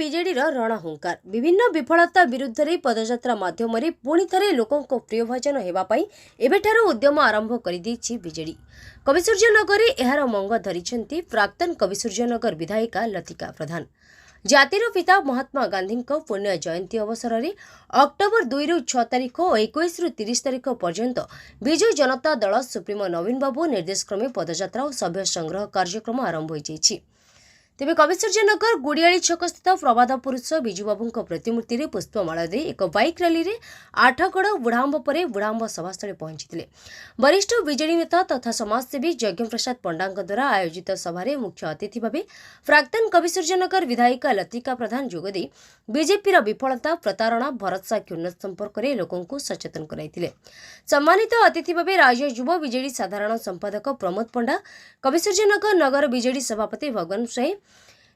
ବିଜେଡିର ରଣହୁଙ୍କାର विभिन्न विफलता विरुद्ध रे पदयात्रा माध्यम पुणी थे लोकों प्रियभाजन होगापी एबेठारू उद्यम आरंभ कर विजेडी कविसूर्यनगर यार मंग धरी प्राक्तन कविसूर्यनगर विधायिका लतिका प्रधान। जातिर पिता महात्मा गांधी पुण्य जयंती अवसर में अक्टोबर 2 रु 6 तारीख और 21 रु 30 तारीख पर्यंत विजु जनता दल सुप्रीमो नवीन बाबू निर्देश क्रमे पदयात्रा और सभ्य संग्रह कार्यक्रम आरंभ हो तेबे कविसूर्यनगर गुड़ियाड़ी छक स्थित प्रबाद पुरुष विजुबाबू प्रतिमूर्ति में पुष्पमाला दे एक बाइक रैली रे आठगड़ बुढ़ाम्ब पर बुढ़ाम्ब सभास्थल पहुंची वरिष्ठ विजेडी नेता तथा समाजसेवी यज्ञ प्रसाद पंडा द्वारा आयोजित सभारे मुख्य अतिथि भाव प्राक्तन कविसूर्यनगर विधायिका लतिका प्रधान जोगदे बीजेपी विफलता प्रतारणा भरोसा की उन्नत संपर्क में लोकों सचेतन कराइथिले। सम्मानित अतिथि भाव राज्य युव विजेडी साधारण संपादक प्रमोद पंडा, कविसूर्यनगर नगर विजेडी सभापति भगवान साई,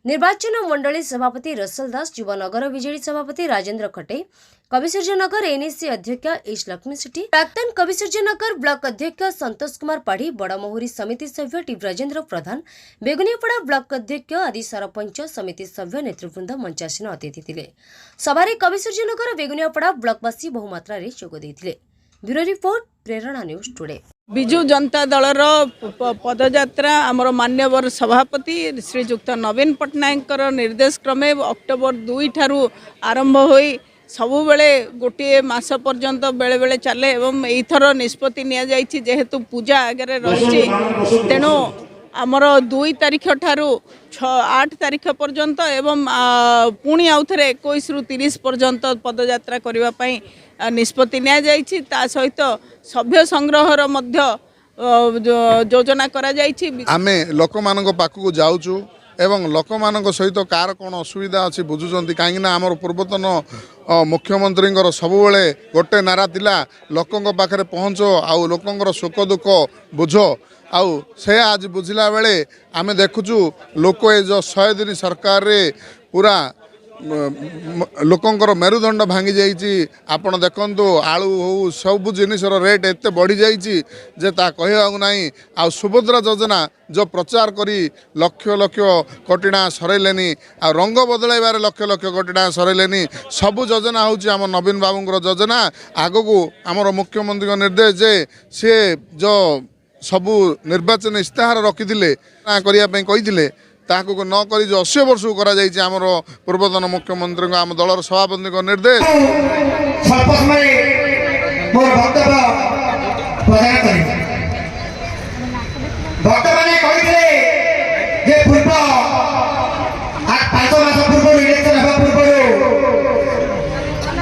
निर्वाचन मंडली सभापति रसल दास, युव नगर विजेडी सभापति राजेंद्र खटे, कविसूर्यनगर एनएससी अध्यक्ष एच लक्ष्मी सिटी, प्राक्तन कविसूर्यनगर ब्लॉक अध्यक्ष संतोष कुमार पाढ़ी, बड़महुरी समिति सभ्य टी ब्रजेंद्र प्रधान, बेगुनियापड़ा ब्लॉक अध्यक्ष आदि सरपंच समिति सभ्य नेतृवृंद मंचासीन अतिथि थिले। सभारे कविसूर्यनगर बेगुनियापड़ा ब्लॉकवासी बहुमात्रा जोग देथिले। ब्यूरो रिपोर्ट प्रेरणा न्यूज टुडे। विजु जनता दलर पदयात्रा आमर मान्यवर सभापति श्रीजुक्त नवीन पट्टनायक निर्देश क्रमे अक्टोबर 2 ठारू आरंभ होई सबु बेले गोटे मास पर्यंत बेले बेले चले एवं एथर निष्पत्ति निया जायछि जेहेतु पूजा आगे रही तेणु आमर 2 तारीख ठारू 8 तारीख पर्यंत एवं पुणी आउ थे 21 रु 30 पर्यंत पदयात्रा करने निष्पत्ति निया जायछि। ता सहित सभ्य संग्रहर मध्य योजना करा जायछि। आमे लोक मानक पाखकु जाउछु एवं लोक मानक सहित कार कौन असुविधा अच्छी बुझुंट कहीं आमर पूर्वतन मुख्यमंत्री सबुबले गोटे नारा थिला लोकों पाखे पहुँच आउ लोकंर सुख दुख बुझ आउ से आज बुझला बेले आमे देखुचु लोक ए जो 100 दिन सरकार रे पूरा लोकंर मेरुदंड भांगी जाइए। आपण देखंतु आलू हो सब जिनिसर रेट एत बढ़ी जाइए जे ता कहवाक नहीं। आ सुभद्रा योजना जो प्रचार करी लक्ष लक्ष कोटिना सरइलेनी आ रंग बदलाइबार लक्ष लक्ष कोटिना सरइलेनी। सबु योजना हूँ आम नवीन बाबूर योजना आगू आमर मुख्यमंत्री निर्देश जे सी जो सबु निर्वाचन इस्ताहार रखिथिले करने कही ताकू न करी जो 80 वर्ष को करा जाइए आमर पूर्वतन मुख्यमंत्री आम दलर सभापति निर्देश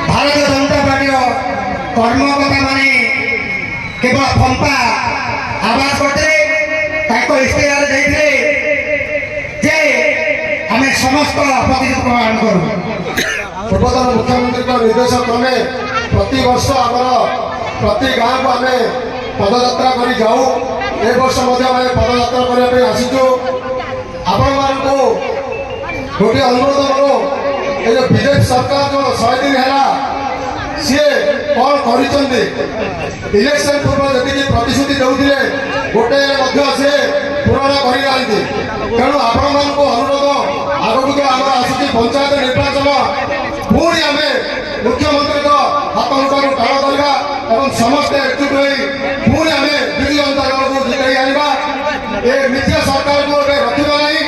भारतीय जनता पार्टी कर्मकर्ता माने केवल फंपा आवाज करते इस्तेहार देते जे आम समस्त प्रतिनिधि प्रदान करूँ। पूर्वतन मुख्यमंत्री निर्देश क्रमे प्रति वर्ष आमर प्रति गाँव को आम पदयात्रा कर जाऊ। ए वर्ष पदयात्रा करने आसीचु। आपण मान गोटे अनुरोध करूँ ये जो बीजेपी सरकार जो 100 दिन है सी कौन कर इलेक्शन पूर्व जी प्रतिश्रुति देते गोटे से पूरण कर तेणु आपण मान अनुरोध आगू जो आम आसूँ पंचायत निर्वाचन पुणी आम मुख्यमंत्री हाथ मुठार टाण करवा और समस्ते एकजुट हो पुणी आम विजु जनता दल को जितई आना ये मिथ्या सरकार को रखा नहीं।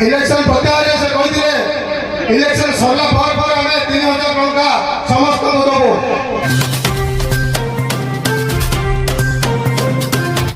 इलेक्शन प्रत्याहार से कहते इलेक्शन सरला